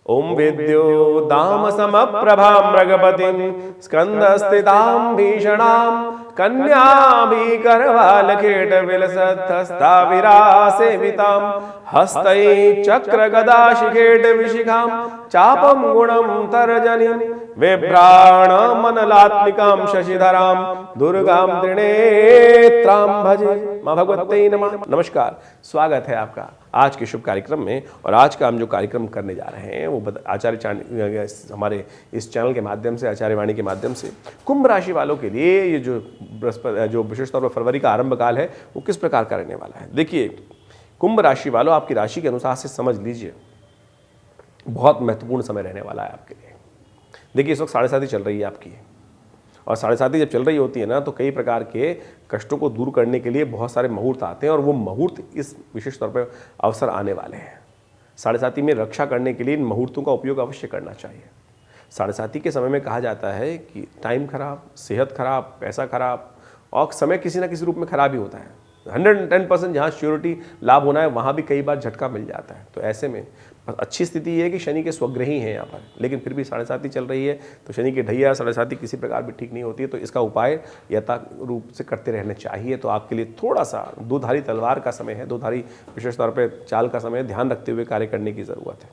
ओम विद्यो दाम समप्रभां मृगपतिं स्कंदस्थितां भीषणां कन्याभीकरवालकेटविलसत्तस्ताविरासेवितां हस्तै चक्रगदाशिखेटविशिखां चापं गुणं तर्जनीं बिभ्राणमनलात्मिकां शशिधरां दुर्गां त्रिनेत्रां भजे। मां भगवत्यै नमः। नमस्कार, स्वागत है आपका आज के शुभ कार्यक्रम में। और आज का हम जो कार्यक्रम करने जा रहे हैं वो आचार्य हमारे इस चैनल के माध्यम से, आचार्य वाणी के माध्यम से कुंभ राशि वालों के लिए ये जो बृहस्पति जो विशेष तौर पर फरवरी का आरंभ काल है वो किस प्रकार का रहने वाला है। देखिए, कुंभ राशि वालों, आपकी राशि के अनुसार से समझ लीजिए बहुत महत्वपूर्ण समय रहने वाला है आपके लिए। देखिए, इस वक्त 7.5 चल रही है आपकी, और 7.5 जब चल रही होती है ना तो कई प्रकार के कष्टों को दूर करने के लिए बहुत सारे मुहूर्त आते हैं, और वो मुहूर्त इस विशेष तौर पर अवसर आने वाले हैं। 7.5 में रक्षा करने के लिए इन मुहूर्तों का उपयोग अवश्य करना चाहिए। 7.5 के समय में कहा जाता है कि टाइम खराब, सेहत खराब, पैसा खराब, और समय किसी ना किसी रूप में खराब ही होता है। 110% जहाँ श्योरिटी लाभ होना है वहाँ भी कई बार झटका मिल जाता है। तो ऐसे में अच्छी स्थिति ये है कि शनि के स्वग्रही हैं यहाँ पर, लेकिन फिर भी 7.5 चल रही है तो शनि की ढैया 7.5 किसी प्रकार भी ठीक नहीं होती है। तो इसका उपाय यथा रूप से करते रहने चाहिए। तो आपके लिए थोड़ा सा दोधारी तलवार का समय है, दोधारी विशेष तौर पर चाल का समय, ध्यान रखते हुए कार्य करने की ज़रूरत है।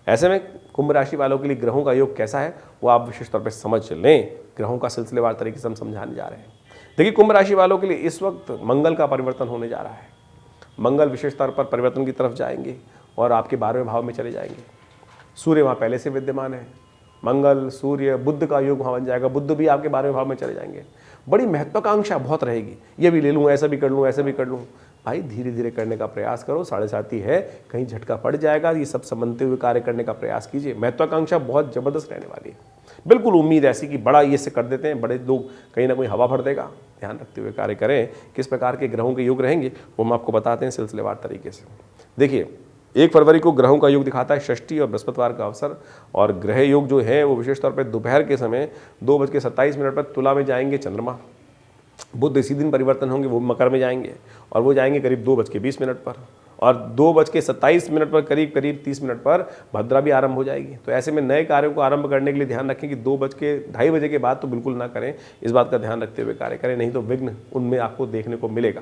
ऐसे में कुंभ राशि वालों के लिए ग्रहों का योग कैसा है वो आप विशेष तौर पर समझ लें। ग्रहों का सिलसिलेवार तरीके से हम समझाने जा रहे हैं। देखिए, कुंभ राशि वालों के लिए इस वक्त मंगल का परिवर्तन होने जा रहा है। मंगल विशेष तौर पर परिवर्तन की तरफ जाएंगे और आपके 12वें भाव में चले जाएंगे। सूर्य वहाँ पहले से विद्यमान है। मंगल, सूर्य, बुध का योग वहाँ बन जाएगा। बुध भी आपके 12वें भाव में चले जाएंगे। बड़ी महत्वाकांक्षा बहुत रहेगी, ये भी ले लूँ, ऐसा भी कर लूँ, ऐसा भी कर लूँ। भाई धीरे धीरे करने का प्रयास करो। 7.5 है, कहीं झटका पड़ जाएगा, ये सब समझते हुए कार्य करने का प्रयास कीजिए। महत्वाकांक्षा बहुत जबरदस्त रहने वाली है। बिल्कुल उम्मीद ऐसी कि बड़ा ये से कर देते हैं, बड़े लोग कहीं ना कोई हवा भर देगा। ध्यान रखते हुए कार्य करें। किस प्रकार के ग्रहों के योग रहेंगे वो हम आपको बताते हैं सिलसिलेवार तरीके से। देखिए, 1 फरवरी को ग्रहों का योग दिखाता है षष्ठी और बृहस्पतिवार का अवसर, और ग्रह योग जो है वो विशेष तौर पर दोपहर के समय 2:27 पर तुला में जाएंगे चंद्रमा। बुध इसी दिन परिवर्तन होंगे, वो मकर में जाएंगे, और वो जाएंगे करीब 2:20 पर, और 2:27 पर करीब 30 मिनट पर भद्रा भी आरंभ हो जाएगी। तो ऐसे में नए कार्यों को आरंभ करने के लिए ध्यान रखें कि 2:02 बजे के बाद तो बिल्कुल ना करें। इस बात का ध्यान रखते हुए कार्य करें, नहीं तो विघ्न उनमें आपको देखने को मिलेगा।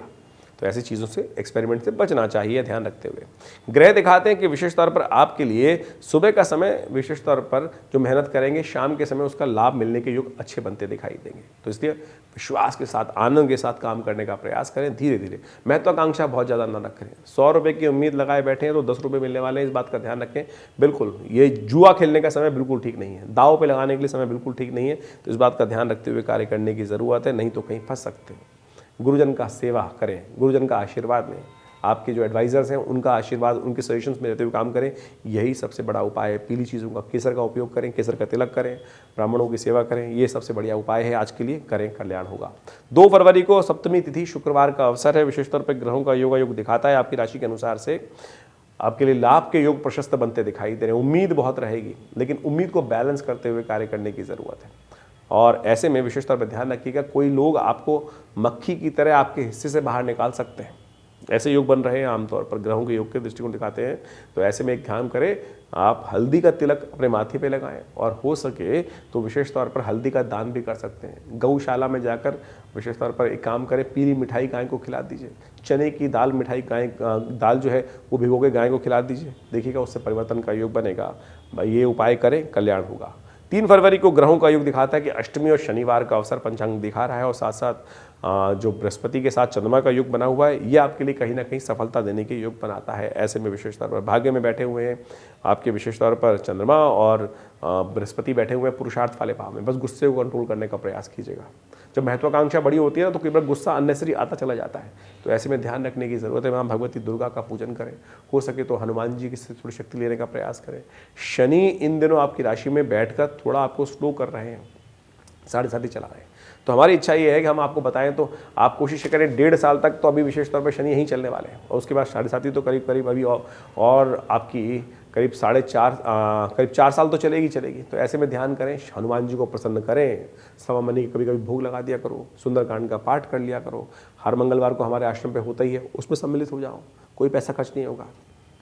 तो ऐसी चीज़ों से, एक्सपेरिमेंट से बचना चाहिए ध्यान रखते हुए। ग्रह दिखाते हैं कि विशेष तौर पर आपके लिए सुबह का समय विशेष तौर पर जो मेहनत करेंगे, शाम के समय उसका लाभ मिलने के योग अच्छे बनते दिखाई देंगे। तो इसलिए विश्वास के साथ, आनंद के साथ काम करने का प्रयास करें। धीरे धीरे, महत्वाकांक्षा बहुत ज़्यादा ना रखें। 100 रुपये की उम्मीद लगाए बैठे हैं तो 10 रुपये मिलने वाले हैं, इस बात का ध्यान रखें। बिल्कुल ये जुआ खेलने का समय बिल्कुल ठीक नहीं है, दाव पे लगाने के लिए समय बिल्कुल ठीक नहीं है। तो इस बात का ध्यान रखते हुए कार्य करने की ज़रूरत है, नहीं तो कहीं फंस सकते हैं। गुरुजन का सेवा करें, गुरुजन का आशीर्वाद लें, आपके जो एडवाइजर्स हैं उनका आशीर्वाद, उनके सजेशंस में रहते हुए काम करें। यही सबसे बड़ा उपाय है। पीली चीज़ों का, केसर का उपयोग करें, केसर का तिलक करें, ब्राह्मणों की सेवा करें, ये सबसे बढ़िया उपाय है आज के लिए। करें, कल्याण होगा। 2 फरवरी को सप्तमी तिथि शुक्रवार का अवसर है। विशेष तौर पर ग्रहों का योग दिखाता है आपकी राशि के अनुसार से आपके लिए लाभ के योग प्रशस्त बनते दिखाई दे रहे हैं। उम्मीद बहुत रहेगी, लेकिन उम्मीद को बैलेंस करते हुए कार्य करने की ज़रूरत है। और ऐसे में विशेष तौर पर ध्यान रखिएगा, कोई लोग आपको मक्खी की तरह आपके हिस्से से बाहर निकाल सकते हैं। ऐसे योग बन रहे हैं आमतौर पर, ग्रहों के योग के दृष्टिकोण दिखाते हैं। तो ऐसे में एक काम करें, आप हल्दी का तिलक अपने माथे पे लगाएं, और हो सके तो विशेष तौर पर हल्दी का दान भी कर सकते हैं। गौशाला में जाकर विशेष तौर पर एक काम करें, पीली मिठाई गाय को खिला दीजिए। चने की दाल मिठाई दाल जो है वो भिगो के गाय को खिला दीजिए। देखिएगा उससे परिवर्तन का योग बनेगा। ये उपाय करें, कल्याण होगा। 3 फरवरी को ग्रहों का योग दिखाता है कि अष्टमी और शनिवार का अवसर पंचांग दिखा रहा है, और साथ साथ जो बृहस्पति के साथ चंद्रमा का योग बना हुआ है, ये आपके लिए कहीं ना कहीं सफलता देने के योग बनाता है। ऐसे में विशेष तौर पर भाग्य में बैठे हुए हैं आपके विशेष तौर पर चंद्रमा, और बृहस्पति बैठे हुए हैं पुरुषार्थ वाले भाव में। बस गुस्से को कंट्रोल करने का प्रयास कीजिएगा। जब महत्वाकांक्षा बड़ी होती है ना तो कई बार गुस्सा अननेसरी आता चला जाता है। तो ऐसे में ध्यान रखने की ज़रूरत है। मां भगवती दुर्गा का पूजन करें, हो सके तो हनुमान जी की से थोड़ी शक्ति लेने का प्रयास करें। शनि इन दिनों आपकी राशि में बैठकर थोड़ा आपको स्लो कर रहे हैं, 7.5 चला रहे हैं। तो हमारी इच्छा ये है कि हम आपको बताएं, तो आप कोशिश करें 1.5 साल तक तो अभी विशेष तौर पर शनि यहीं चलने वाले हैं, और उसके बाद 7.5 तो करीब अभी और आपकी करीब 4 साल तो चलेगी। तो ऐसे में ध्यान करें, हनुमान जी को प्रसन्न करें। सवा मनी कभी कभी भोग लगा दिया करो, सुंदरकांड का पाठ कर लिया करो। हर मंगलवार को हमारे आश्रम पे होता ही है, उसमें सम्मिलित हो जाओ, कोई पैसा खर्च नहीं होगा।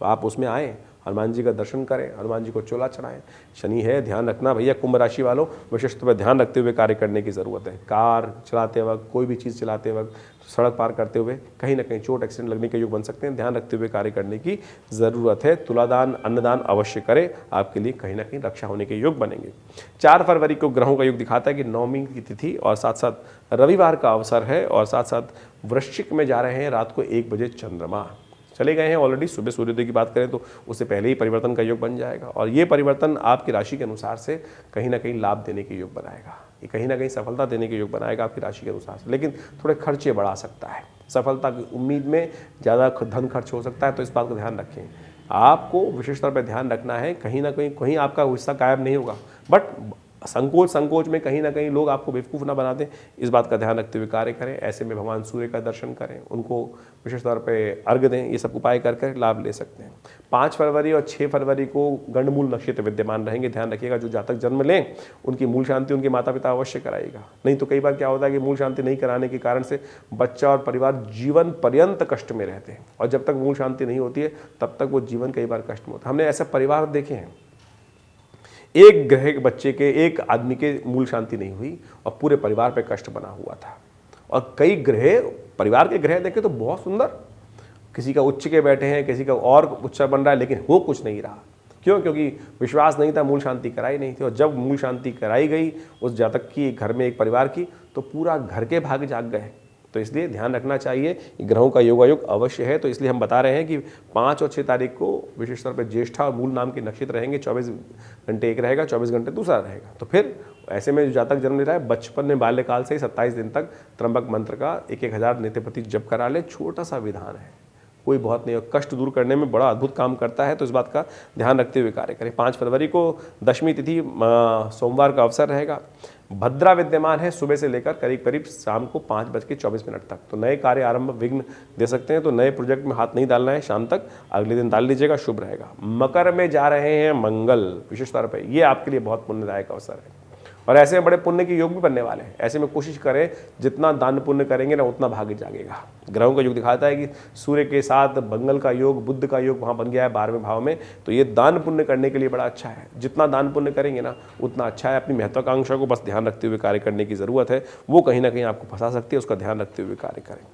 तो आप उसमें आएँ हनुमान जी का दर्शन करें, हनुमान जी को चोला चढ़ाएं। शनि है, ध्यान रखना भैया कुंभ राशि वालों, विशेष तौर पर ध्यान रखते हुए कार्य करने की ज़रूरत है। कार चलाते वक्त, कोई भी चीज़ चलाते वक्त, सड़क पार करते हुए कहीं ना कहीं चोट एक्सीडेंट लगने के योग बन सकते हैं, ध्यान रखते हुए कार्य करने की ज़रूरत है। तुलादान अन्नदान अवश्य करें, आपके लिए कहीं ना कहीं रक्षा होने के योग बनेंगे। 4 फरवरी को ग्रहों का योग दिखाता है कि नवमी की तिथि और साथ साथ रविवार का अवसर है और साथ साथ वृश्चिक में जा रहे हैं। रात को 1 बजे चंद्रमा चले गए हैं ऑलरेडी। सुबह सूर्योदय की बात करें तो उससे पहले ही परिवर्तन का योग बन जाएगा और ये परिवर्तन आपकी राशि के अनुसार से कहीं ना कहीं लाभ देने के योग बनाएगा, ये कहीं ना कहीं सफलता देने के योग बनाएगा आपकी राशि के अनुसार से, लेकिन थोड़े खर्चे बढ़ा सकता है। सफलता की उम्मीद में ज़्यादा धन खर्च हो सकता है, तो इस बात का ध्यान रखें। आपको विशेष तौर पर ध्यान रखना है, कहीं ना कहीं आपका हिस्सा गायब नहीं होगा, बट संकोच में कहीं ना कहीं लोग आपको बेवकूफ़ ना बना दें, इस बात का ध्यान रखते हुए कार्य करें। ऐसे में भगवान सूर्य का दर्शन करें, उनको विशेष तौर पे अर्घ्य दें, ये सब उपाय करके लाभ ले सकते हैं। 5 फरवरी और 6 फरवरी को गंडमूल नक्षत्र विद्यमान रहेंगे, ध्यान रखिएगा। जो जातक जन्म लें उनकी मूल शांति उनके माता पिता अवश्य कराएगा, नहीं तो कई बार क्या होता है कि मूल शांति नहीं कराने के कारण से बच्चा और परिवार जीवन पर्यंत कष्ट में रहते हैं, और जब तक मूल शांति नहीं होती है तब तक वो जीवन कई बार कष्ट में होता है। हमने ऐसे परिवार देखे हैं, एक ग्रह के बच्चे के, एक आदमी के मूल शांति नहीं हुई और पूरे परिवार पे कष्ट बना हुआ था। और कई ग्रह, परिवार के ग्रह देखे तो बहुत सुंदर, किसी का उच्च के बैठे हैं, किसी का और उच्च बन रहा है, लेकिन हो कुछ नहीं रहा। क्यों? क्योंकि विश्वास नहीं था, मूल शांति कराई नहीं थी। और जब मूल शांति कराई गई उस जातक की, घर में एक परिवार की, तो पूरा घर के भाग जाग गए। तो इसलिए ध्यान रखना चाहिए, ग्रहों का योगायोग अवश्य है। तो इसलिए हम बता रहे हैं कि 5 और 6 तारीख को विशेष तौर पर ज्येष्ठा और मूल नाम के नक्षत्र रहेंगे। 24 घंटे एक रहेगा, 24 घंटे दूसरा रहेगा। तो फिर ऐसे में जो जातक जन्म ले रहा है, बचपन में बाल्यकाल से ही 27 दिन तक त्र्यंबक मंत्र का 1000 नित्यप्रति जप करा ले। छोटा सा विधान है, कोई बहुत नहीं, कष्ट दूर करने में बड़ा अद्भुत काम करता है। तो इस बात का ध्यान रखते हुए कार्य करें। 5 फरवरी को दशमी तिथि सोमवार का अवसर रहेगा। भद्रा विद्यमान है सुबह से लेकर करीब करीब शाम को 5:24 तक। तो नए कार्य आरंभ विघ्न दे सकते हैं, तो नए प्रोजेक्ट में हाथ नहीं डालना है शाम तक, अगले दिन डाल लीजिएगा, शुभ रहेगा। मकर में जा रहे हैं मंगल, विशेष तौर पर ये आपके लिए बहुत पुण्यदायक अवसर है और ऐसे में बड़े पुण्य के योग भी बनने वाले हैं। ऐसे में कोशिश करें, जितना दान पुण्य करेंगे ना उतना भाग्य जागेगा। ग्रहों का योग दिखाता है कि सूर्य के साथ मंगल का योग, बुध का योग वहाँ बन गया है 12वें भाव में, तो ये दान पुण्य करने के लिए बड़ा अच्छा है। जितना दान पुण्य करेंगे ना उतना अच्छा है। अपनी महत्वाकांक्षा को बस ध्यान रखते हुए कार्य करने की ज़रूरत है, वो कहीं ना कहीं आपको फंसा सकती है, उसका ध्यान रखते हुए कार्य करें।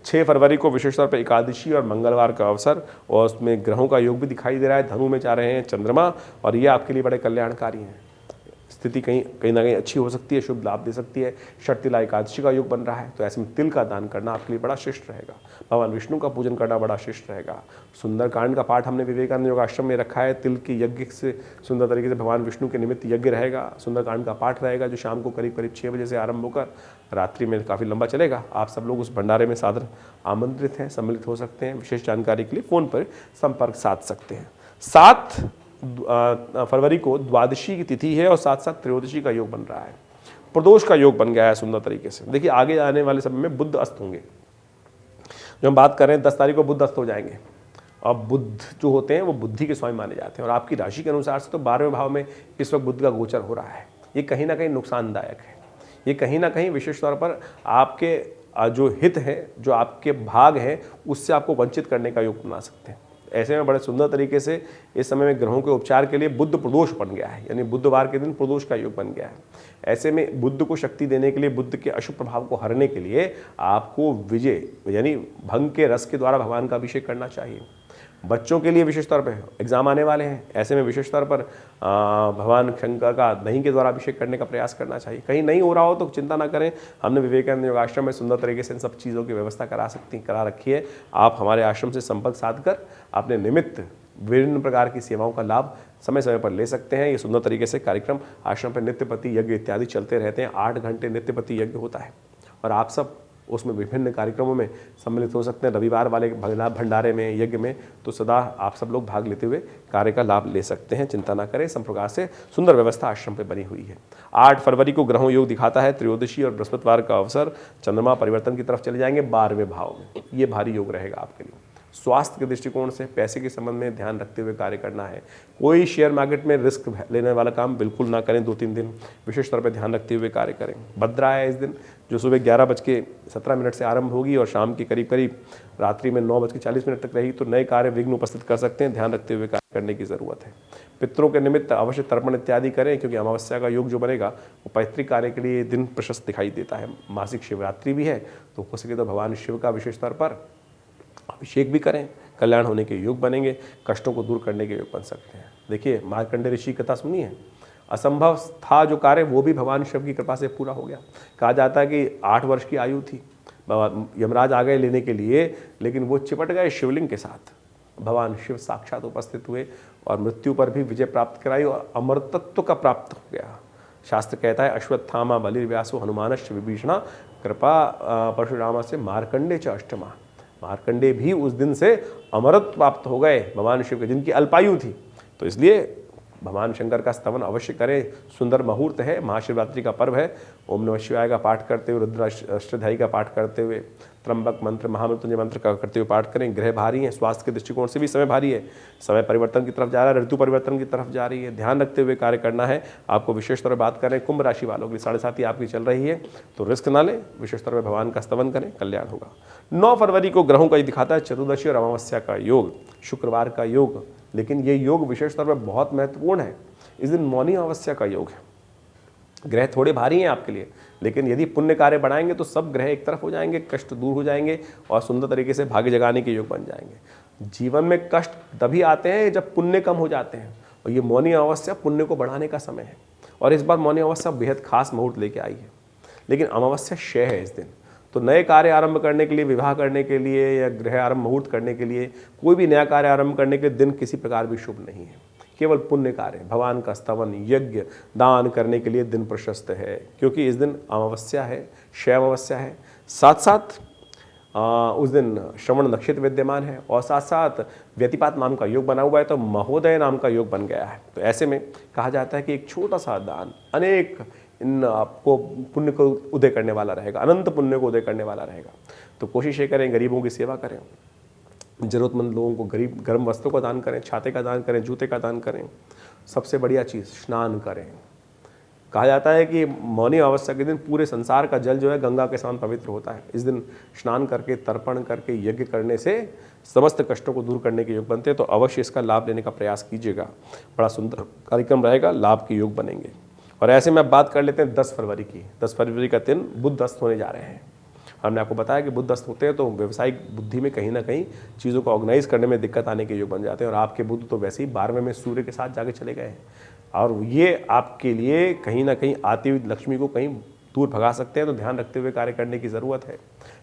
6 फरवरी को विशेष तौर पर एकादशी और मंगलवार का अवसर, और उसमें ग्रहों का योग भी दिखाई दे रहा है। धनु में जा रहे हैं चंद्रमा, और ये आपके लिए बड़े कल्याणकारी हैं। स्थिति कहीं ना कहीं अच्छी हो सकती है, शुभ लाभ दे सकती है। षटतिला एकादशी का योग बन रहा है, तो ऐसे में तिल का दान करना आपके लिए बड़ा शिष्ट रहेगा। भगवान विष्णु का पूजन करना बड़ा शिष्ट रहेगा। सुंदरकांड का पाठ हमने विवेकानंद योगाश्रम में रखा है। तिल के यज्ञ से सुंदर तरीके से भगवान विष्णु के निमित्त यज्ञ रहेगा। सुंदरकांड का पाठ रहेगा, जो शाम को करीब करीब 6 बजे से आरंभ होकर रात्रि में काफ़ी लंबा चलेगा। आप सब लोग उस भंडारे में सादर आमंत्रित हैं, सम्मिलित हो सकते हैं। विशेष जानकारी के लिए फ़ोन पर संपर्क साध सकते हैं। 7 फरवरी को द्वादशी की तिथि है और साथ साथ त्रयोदशी का योग बन रहा है। प्रदोष का योग बन गया है सुंदर तरीके से। देखिए आगे आने वाले समय में बुध अस्त होंगे। जो हम बात कर रहे हैं 10 तारीख को बुध अस्त हो जाएंगे। और बुध जो होते हैं वो बुद्धि के स्वामी माने जाते हैं, और आपकी राशि के अनुसार से तो 12वें भाव में इस वक्त बुध का गोचर हो रहा है। ये कहीं ना कहीं नुकसानदायक है। ये कहीं ना कहीं विशेष तौर पर आपके जो हित है, जो आपके भाग हैं, उससे आपको वंचित करने का योग बना सकते हैं। ऐसे में बड़े सुंदर तरीके से इस समय में ग्रहों के उपचार के लिए बुध प्रदोष बन गया है, यानी बुधवार के दिन प्रदोष का योग बन गया है। ऐसे में बुध को शक्ति देने के लिए, बुध के अशुभ प्रभाव को हरने के लिए आपको विजय यानी भंग के रस के द्वारा भगवान का अभिषेक करना चाहिए। बच्चों के लिए विशेष तौर पर एग्जाम आने वाले हैं, ऐसे में विशेष तौर पर भगवान शंकर का दही के द्वारा अभिषेक करने का प्रयास करना चाहिए। कहीं नहीं हो रहा हो तो चिंता ना करें, हमने विवेकानंद योग आश्रम में सुंदर तरीके से इन सब चीज़ों की व्यवस्था करा रखी है। आप हमारे आश्रम से संपर्क साध कर अपने निमित्त विभिन्न प्रकार की सेवाओं का लाभ समय समय पर ले सकते हैं। ये सुंदर तरीके से कार्यक्रम आश्रम पर नित्यपति यज्ञ इत्यादि चलते रहते हैं। 8 घंटे नित्यपति यज्ञ होता है और आप सब उसमें विभिन्न कार्यक्रमों में सम्मिलित हो सकते हैं। रविवार वाले भंडारे में, यज्ञ में तो सदा आप सब लोग भाग लेते हुए कार्य का लाभ ले सकते हैं। चिंता ना करें, इस प्रकार से सुंदर व्यवस्था आश्रम पे बनी हुई है। 8 फरवरी को ग्रहों योग दिखाता है त्रयोदशी और बृहस्पतिवार का अवसर। चंद्रमा परिवर्तन की तरफ चले जाएंगे 12वें भाव में। ये भारी योग रहेगा आपके लिए। स्वास्थ्य के दृष्टिकोण से पैसे के संबंध में ध्यान रखते हुए कार्य करना है। कोई शेयर मार्केट में रिस्क लेने वाला काम बिल्कुल ना करें, 2-3 दिन विशेष तौर पर ध्यान रखते हुए कार्य करें। भद्रा है इस दिन, जो सुबह 11:17 से आरंभ होगी और शाम के करीब करीब रात्रि में 9:40 तक रहेगी, तो नए कार्य विघ्न उपस्थित कर सकते हैं, ध्यान रखते हुए कार्य करने की जरूरत है। पितरों के निमित्त अवश्य तर्पण इत्यादि करें, क्योंकि अमावस्या का योग जो बनेगा वो पैतृक कार्य के लिए दिन प्रशस्त दिखाई देता है। मासिक शिवरात्रि भी है, तो हो सके तो भगवान शिव का विशेष तौर पर अभिषेक भी करें, कल्याण होने के योग बनेंगे, कष्टों को दूर करने के योग बन सकते हैं। देखिए, मार्कंडेय ऋषि की कथा सुनी है, असंभव था जो कार्य वो भी भगवान शिव की कृपा से पूरा हो गया। कहा जाता है कि 8 वर्ष की आयु थी, यमराज आ गए लेने के लिए, लेकिन वो चिपट गए शिवलिंग के साथ। भगवान शिव साक्षात उपस्थित हुए और मृत्यु पर भी विजय प्राप्त कराई और अमरतत्व का प्राप्त हो गया। शास्त्र कहता है, अश्वत्थामा बलिर्व्यासो हनुमानश्च विभीषणा कृपा परशुरामा से मार्कंडे च अष्टमा। मार्कंडे भी उस दिन से अमरत्व प्राप्त हो गए भगवान शिव के, जिनकी अल्पायु थी। तो इसलिए भगवान शंकर का स्तवन अवश्य करें। सुंदर मुहूर्त है, महाशिवरात्रि का पर्व है। ओम नमः शिवाय का पाठ करते हुए, रुद्र अष्टध्यायी का पाठ करते हुए, त्र्यंबक मंत्र, महामृत्युंजय मंत्र का करते हुए पाठ करें। ग्रह भारी हैं, स्वास्थ्य के दृष्टिकोण से भी समय भारी है, समय परिवर्तन की तरफ जा रहा है, ऋतु परिवर्तन की तरफ जा रही है, ध्यान रखते हुए कार्य करना है। आपको विशेष तौर पर बात करें कुंभ राशि वालों की, 7.5 आपकी चल रही है, तो रिस्क ना लें, विशेष तौर पर भगवान का स्तवन करें, कल्याण होगा। 9 फरवरी को ग्रहों का ये दिखाता है चतुर्दशी और अमावस्या का योग, शुक्रवार का योग, लेकिन ये योग विशेष तौर पर बहुत महत्वपूर्ण है। इस दिन मौनी अमावस्या का योग है। ग्रह थोड़े भारी हैं आपके लिए, लेकिन यदि पुण्य कार्य बढ़ाएंगे तो सब ग्रह एक तरफ हो जाएंगे, कष्ट दूर हो जाएंगे और सुंदर तरीके से भाग्य जगाने के योग बन जाएंगे। जीवन में कष्ट तभी आते हैं जब पुण्य कम हो जाते हैं, और ये मौनी अमावस्या पुण्य को बढ़ाने का समय है। और इस बार मौनी अमावस्या बेहद खास मुहूर्त लेके आई है, लेकिन अमावस्या क्षय है इस दिन, तो नए कार्य आरंभ करने के लिए, विवाह करने के लिए या गृह आरंभ मुहूर्त करने के लिए, कोई भी नया कार्य आरंभ करने के दिन किसी प्रकार भी शुभ नहीं है। केवल पुण्य कार्य, भगवान का स्तवन, यज्ञ, दान करने के लिए दिन प्रशस्त है, क्योंकि इस दिन अमावस्या है, क्षय अमावस्या है। साथ साथ उस दिन श्रवण नक्षत्र विद्यमान है और साथ साथ व्यतिपात नाम का योग बना हुआ है, तो महोदय नाम का योग बन गया है। तो ऐसे में कहा जाता है कि एक छोटा सा दान अनेक इन आपको पुण्य को उदय करने वाला रहेगा, अनंत पुण्य को उदय करने वाला रहेगा। तो कोशिश ये करें, गरीबों की सेवा करें, जरूरतमंद लोगों को गरीब गर्म वस्त्रों का दान करें, छाते का दान करें, जूते का दान करें। सबसे बढ़िया चीज़, स्नान करें। कहा जाता है कि मौनी अमावस्या के दिन पूरे संसार का जल जो है गंगा के समान पवित्र होता है। इस दिन स्नान करके, तर्पण करके, यज्ञ करने से समस्त कष्टों को दूर करने के योग बनते हैं। तो अवश्य इसका लाभ लेने का प्रयास कीजिएगा, बड़ा सुंदर कार्यक्रम रहेगा, लाभ के योग बनेंगे। और ऐसे में अब बात कर लेते हैं 10 फरवरी की। 10 फरवरी का दिन बुध अस्त होने जा रहे हैं। हमने आपको बताया कि बुध अस्त होते हैं तो व्यावसायिक बुद्धि में कहीं ना कहीं चीज़ों को ऑर्गेनाइज करने में दिक्कत आने के योग बन जाते हैं। और आपके बुध तो वैसे ही 12वें में सूर्य के साथ जाके चले गए हैं, और ये आपके लिए कहीं ना कहीं आती हुई लक्ष्मी को कहीं दूर भगा सकते हैं। तो ध्यान रखते हुए कार्य करने की ज़रूरत है।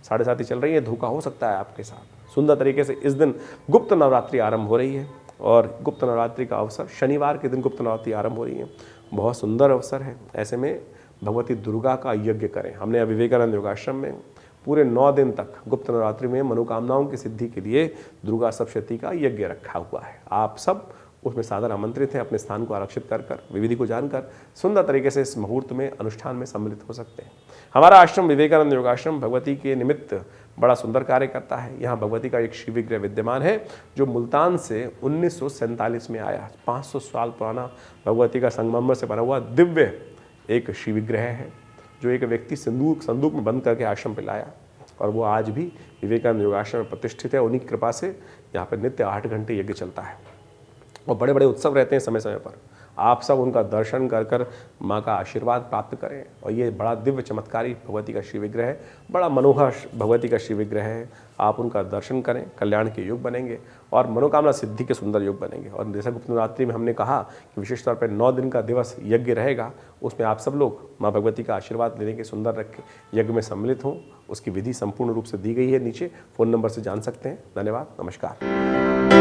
7.5 चल रही है, धोखा हो सकता है आपके साथ। सुंदर तरीके से इस दिन गुप्त नवरात्रि आरंभ हो रही है, और गुप्त नवरात्रि का अवसर शनिवार के दिन गुप्त नवरात्रि आरंभ हो रही है। बहुत सुंदर अवसर है। ऐसे में भगवती दुर्गा का यज्ञ करें। हमने विवेकानंद योगाश्रम में पूरे 9 दिन तक गुप्त नवरात्रि में मनोकामनाओं की सिद्धि के लिए दुर्गा सप्तशती का यज्ञ रखा हुआ है। आप सब उसमें सादर आमंत्रित हैं। अपने स्थान को आरक्षित कर विविधि को जानकर सुंदर तरीके से इस मुहूर्त में अनुष्ठान में सम्मिलित हो सकते हैं। हमारा आश्रम विवेकानंद योगाश्रम भगवती के निमित्त बड़ा सुंदर कार्य करता है। यहाँ भगवती का एक शिव विग्रह विद्यमान है, जो मुल्तान से 1947 में आया। 500 साल पुराना भगवती का संगमरमर से बना हुआ दिव्य एक शिव विग्रह है, जो एक व्यक्ति संदूक में बंद करके आश्रम पे लाया, और वो आज भी विवेकानंद योगाश्रम में प्रतिष्ठित है। उन्हीं की कृपा से यहाँ पर नित्य 8 घंटे यज्ञ चलता है, और बड़े बड़े उत्सव रहते हैं समय समय पर। आप सब उनका दर्शन कर माँ का आशीर्वाद प्राप्त करें। और ये बड़ा दिव्य चमत्कारी भगवती का शिव विग्रह है, बड़ा मनोहर भगवती का शिव विग्रह है। आप उनका दर्शन करें, कल्याण के योग बनेंगे और मनोकामना सिद्धि के सुंदर योग बनेंगे। और जैसा गुप्त नवरात्रि में हमने कहा कि विशेष तौर पर 9 दिन का दिवस यज्ञ रहेगा, उसमें आप सब लोग माँ भगवती का आशीर्वाद लेने के सुंदर रख के यज्ञ में सम्मिलित हों। उसकी विधि संपूर्ण रूप से दी गई है, नीचे फ़ोन नंबर से जान सकते हैं। धन्यवाद, नमस्कार।